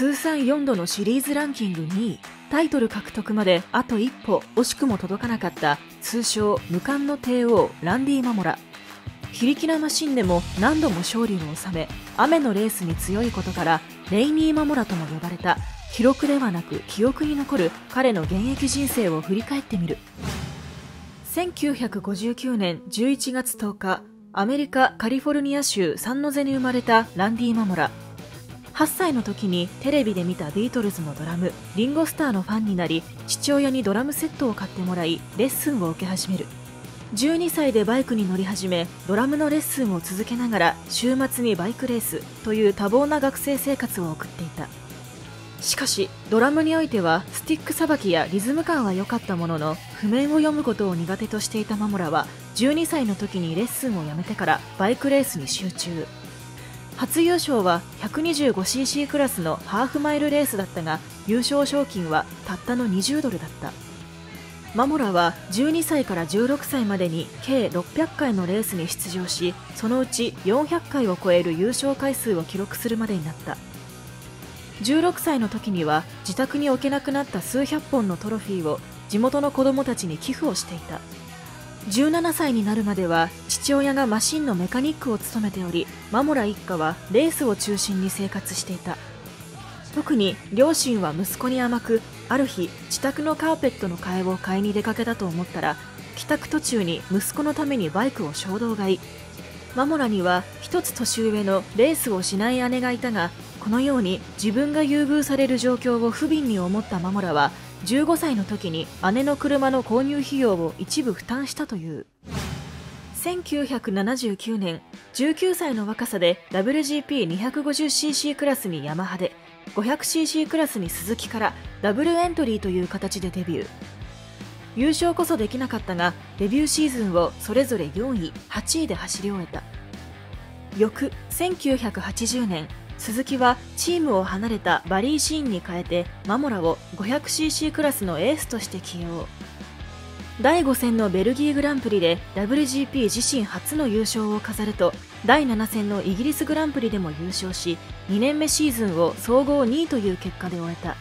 通算4度のシリーズランキング2位、タイトル獲得まであと一歩惜しくも届かなかった通称無冠の帝王ランディ・マモラ。非力なマシンでも何度も勝利を収め、雨のレースに強いことからレイニー・マモラとも呼ばれた。記録ではなく記憶に残る彼の現役人生を振り返ってみる。1959年11月10日、アメリカ・カリフォルニア州サンノゼに生まれたランディ・マモラ。8歳の時にテレビで見たビートルズのドラム、リンゴスターのファンになり、父親にドラムセットを買ってもらい、レッスンを受け始める。12歳でバイクに乗り始め、ドラムのレッスンを続けながら、週末にバイクレースという多忙な学生生活を送っていた。しかし、ドラムにおいては、スティックさばきやリズム感は良かったものの、譜面を読むことを苦手としていたマモラは、12歳の時にレッスンをやめてからバイクレースに集中。初優勝は 125cc クラスのハーフマイルレースだったが、優勝賞金はたったの$20だった。マモラは12歳から16歳までに計600回のレースに出場し、そのうち400回を超える優勝回数を記録するまでになった。16歳の時には自宅に置けなくなった数百本のトロフィーを地元の子供たちに寄付をしていた。17歳になるまでは父親がマシンのメカニックを務めており、マモラ一家はレースを中心に生活していた。特に両親は息子に甘く、ある日自宅のカーペットの替えを買いに出かけたと思ったら、帰宅途中に息子のためにバイクを衝動買い。マモラには一つ年上のレースをしない姉がいたが、このように自分が優遇される状況を不憫に思ったマモラは、15歳の時に姉の車の購入費用を一部負担したという。1979年、19歳の若さで WGP250cc クラスにヤマハで、500cc クラスにスズキからダブルエントリーという形でデビュー。優勝こそできなかったが、デビューシーズンをそれぞれ4位、8位で走り終えた。翌1980年、スズキはチームを離れたバリー・シーンに変えて、マモラを 500cc クラスのエースとして起用。第5戦のベルギーグランプリで WGP 自身初の優勝を飾ると、第7戦のイギリスグランプリでも優勝し、2年目シーズンを総合2位という結果で終えた。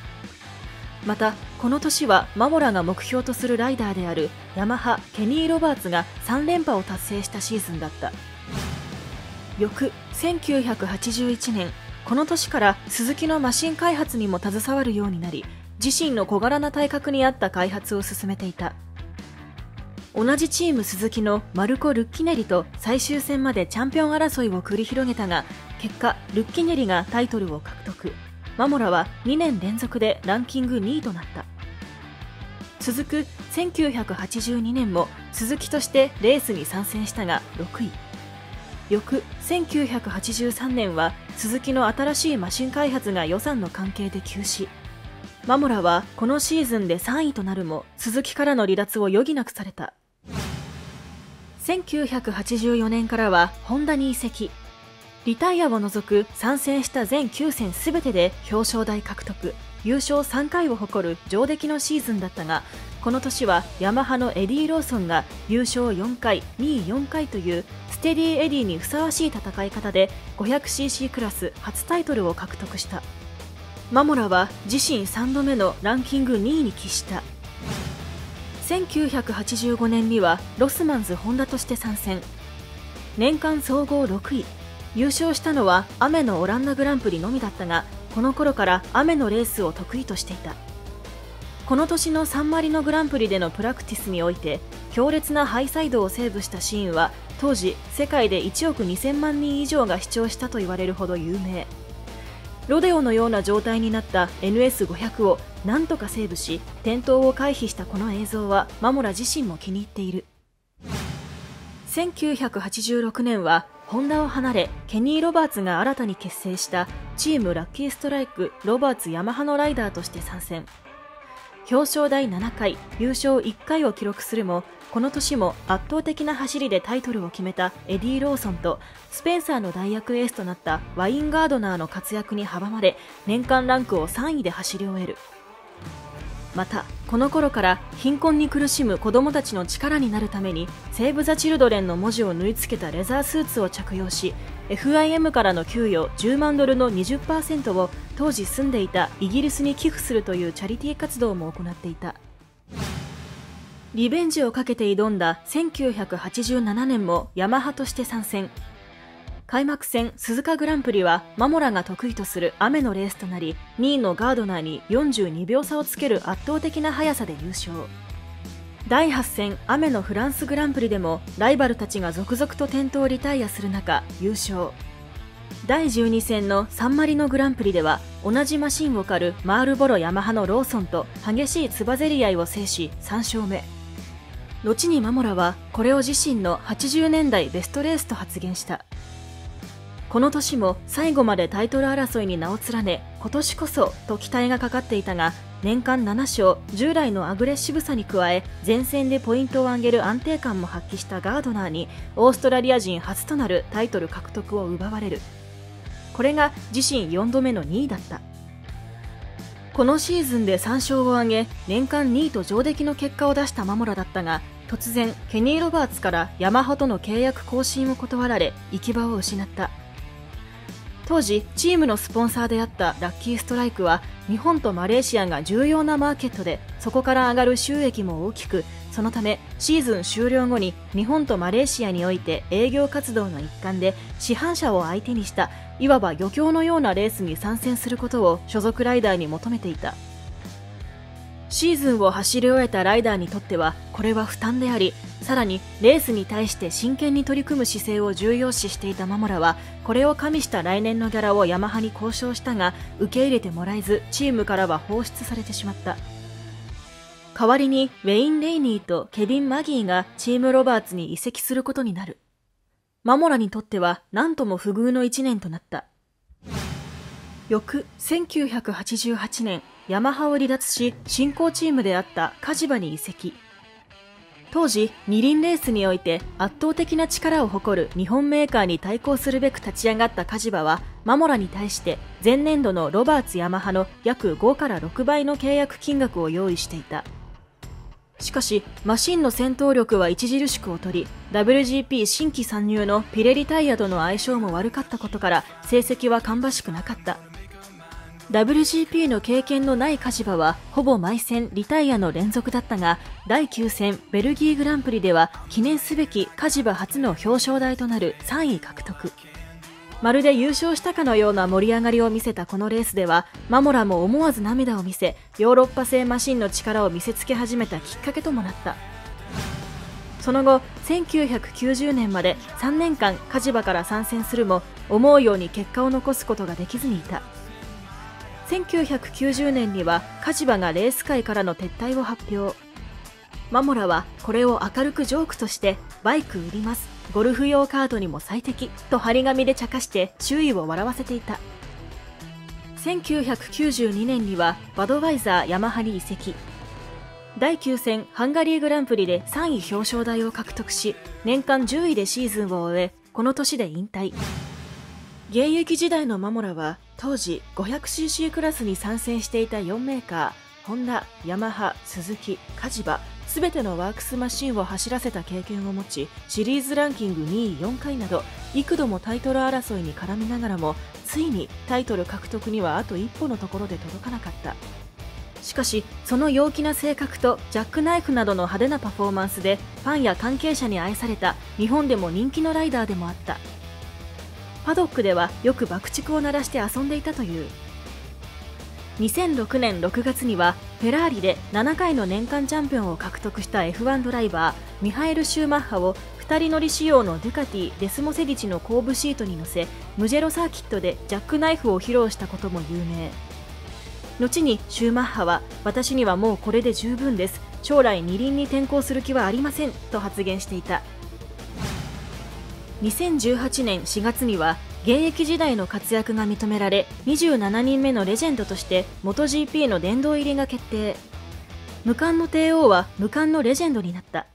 また、この年はマモラが目標とするライダーであるヤマハ・ケニー・ロバーツが3連覇を達成したシーズンだった。翌1981年、この年からスズキのマシン開発にも携わるようになり、自身の小柄な体格に合った開発を進めていた。同じチームスズキのマルコ・ルッキネリと最終戦までチャンピオン争いを繰り広げたが、結果ルッキネリがタイトルを獲得。マモラは2年連続でランキング2位となった。続く1982年もスズキとしてレースに参戦したが6位。翌1983年はスズキの新しいマシン開発が予算の関係で休止。マモラはこのシーズンで3位となるも、スズキからの離脱を余儀なくされた。1984年からはホンダに移籍。リタイアを除く参戦した全9戦すべてで表彰台獲得、優勝3回を誇る上出来のシーズンだったが、この年はヤマハのエディ・ローソンが優勝4回、2位4回というステディエディにふさわしい戦い方で 500cc クラス初タイトルを獲得した。マモラは自身3度目のランキング2位に帰した。1985年にはロスマンズホンダとして参戦。年間総合6位。優勝したのは雨のオランダグランプリのみだったが、この頃から雨のレースを得意としていた。この年のサンマリノグランプリでのプラクティスにおいて、強烈なハイサイドをセーブしたシーンは、当時世界で1億2000万人以上が視聴したと言われるほど有名。ロデオのような状態になった NS500 を何とかセーブし、転倒を回避したこの映像はマモラ自身も気に入っている。1986年はホンダを離れ、ケニー・ロバーツが新たに結成したチームラッキーストライクロバーツヤマハのライダーとして参戦。表彰台7回、優勝1回を記録するも、この年も圧倒的な走りでタイトルを決めたエディ・ローソンとスペンサーの代役エースとなったワインガードナーの活躍に阻まれ、年間ランクを3位で走り終える。また、この頃から貧困に苦しむ子供たちの力になるために、セーブ・ザ・チルドレンの文字を縫い付けたレザースーツを着用し、FIM からの給与10万ドルの 20% を当時住んでいたイギリスに寄付するというチャリティー活動も行っていた。リベンジをかけて挑んだ1987年もヤマハとして参戦。開幕戦鈴鹿グランプリはマモラが得意とする雨のレースとなり、2位のガードナーに42秒差をつける圧倒的な速さで優勝。第8戦雨のフランスグランプリでもライバルたちが続々と転倒リタイアする中優勝。第12戦のサンマリノグランプリでは同じマシンを狩るマールボロヤマハのローソンと激しいつばぜり合いを制し3勝目。後にマモラはこれを自身の80年代ベストレースと発言した。この年も最後までタイトル争いに名を連ね、今年こそと期待がかかっていたが、年間7勝、従来のアグレッシブさに加え前線でポイントを上げる安定感も発揮したガードナーにオーストラリア人初となるタイトル獲得を奪われる。これが自身4度目の2位だった。このシーズンで3勝を挙げ年間2位と上出来の結果を出したマモラだったが、突然ケニー・ロバーツからヤマハとの契約更新を断られ行き場を失った。当時チームのスポンサーであったラッキーストライクは日本とマレーシアが重要なマーケットで、そこから上がる収益も大きく、そのためシーズン終了後に日本とマレーシアにおいて営業活動の一環で市販車を相手にしたいわば漁協のようなレースに参戦することを所属ライダーに求めていた。シーズンを走り終えたライダーにとってはこれは負担であり、さらにレースに対して真剣に取り組む姿勢を重要視していたマモラは、これを加味した来年のギャラをヤマハに交渉したが受け入れてもらえず、チームからは放出されてしまった。代わりにウェイン・レイニーとケビン・マギーがチームロバーツに移籍することになる。マモラにとっては何とも不遇の1年となった。翌1988年、ヤマハを離脱し新興チームであったカジバに移籍。当時二輪レースにおいて圧倒的な力を誇る日本メーカーに対抗するべく立ち上がったカジバは、マモラに対して前年度のロバーツヤマハの約5から6倍の契約金額を用意していた。しかしマシンの戦闘力は著しく劣り、 WGP 新規参入のピレリタイヤとの相性も悪かったことから成績は芳しくなかった。WGP の経験のないカジバはほぼ毎戦リタイアの連続だったが、第9戦ベルギーグランプリでは記念すべきカジバ初の表彰台となる3位獲得。まるで優勝したかのような盛り上がりを見せたこのレースでは、マモラも思わず涙を見せ、ヨーロッパ製マシンの力を見せつけ始めたきっかけともなった。その後1990年まで3年間カジバから参戦するも思うように結果を残すことができずにいた。1990年にはカジバがレース界からの撤退を発表。マモラはこれを明るくジョークとしてバイク売ります、ゴルフ用カートにも最適と張り紙で茶化して周囲を笑わせていた。1992年にはバドワイザーヤマハに移籍。第9戦ハンガリーグランプリで3位表彰台を獲得し、年間10位でシーズンを終え、この年で引退。現役時代のマモラは当時 500cc クラスに参戦していた4メーカー、ホンダ、ヤマハ、スズキ、カジバ、すべてのワークスマシンを走らせた経験を持ち、シリーズランキング2位4回など幾度もタイトル争いに絡みながらも、ついにタイトル獲得にはあと一歩のところで届かなかった。しかしその陽気な性格とジャックナイフなどの派手なパフォーマンスでファンや関係者に愛された日本でも人気のライダーでもあった。パドックではよく爆竹を鳴らして遊んでいたという。2006年6月にはフェラーリで7回の年間チャンピオンを獲得した F1 ドライバーミハエル・シューマッハを2人乗り仕様のドゥカティ・デスモセディチの後部シートに乗せ、ムジェロサーキットでジャックナイフを披露したことも有名。後にシューマッハは、私にはもうこれで十分です、将来二輪に転向する気はありませんと発言していた。2018年4月には現役時代の活躍が認められ、27人目のレジェンドとして MotoGP の殿堂入りが決定。無冠の帝王は無冠のレジェンドになった。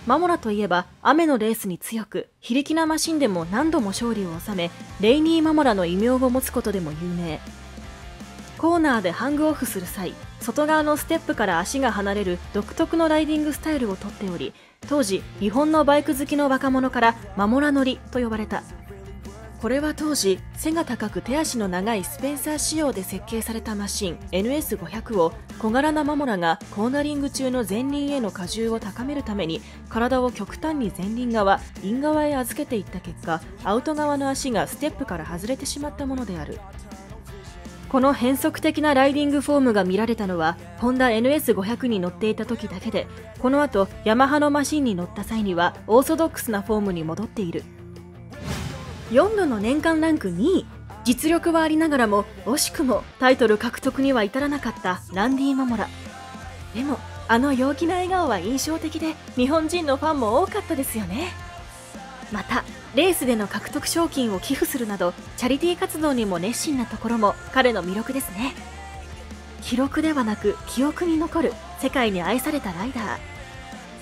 マモラといえば雨のレースに強く、非力なマシンでも何度も勝利を収め、レイニー・マモラの異名を持つことでも有名。コーナーでハングオフする際、外側のステップから足が離れる独特のライディングスタイルをとっており、当時日本のバイク好きの若者からマモラ乗りと呼ばれた。これは当時背が高く手足の長いスペンサー仕様で設計されたマシン NS500 を小柄なマモラがコーナリング中の前輪への荷重を高めるために体を極端に前輪側、イン側へ預けていった結果、アウト側の足がステップから外れてしまったものである。この変則的なライディングフォームが見られたのはホンダ NS500 に乗っていた時だけで、この後ヤマハのマシンに乗った際にはオーソドックスなフォームに戻っている。4度の年間ランク2位、実力はありながらも惜しくもタイトル獲得には至らなかったランディ・マモラ。でもあの陽気な笑顔は印象的で日本人のファンも多かったですよね。またレースでの獲得賞金を寄付するなどチャリティー活動にも熱心なところも彼の魅力ですね。記録ではなく記憶に残る世界に愛されたライダー。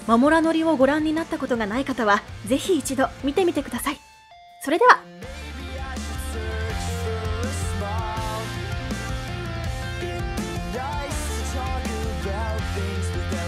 マモラ乗りをご覧になったことがない方はぜひ一度見てみてください。それでは。Nice to talk about things without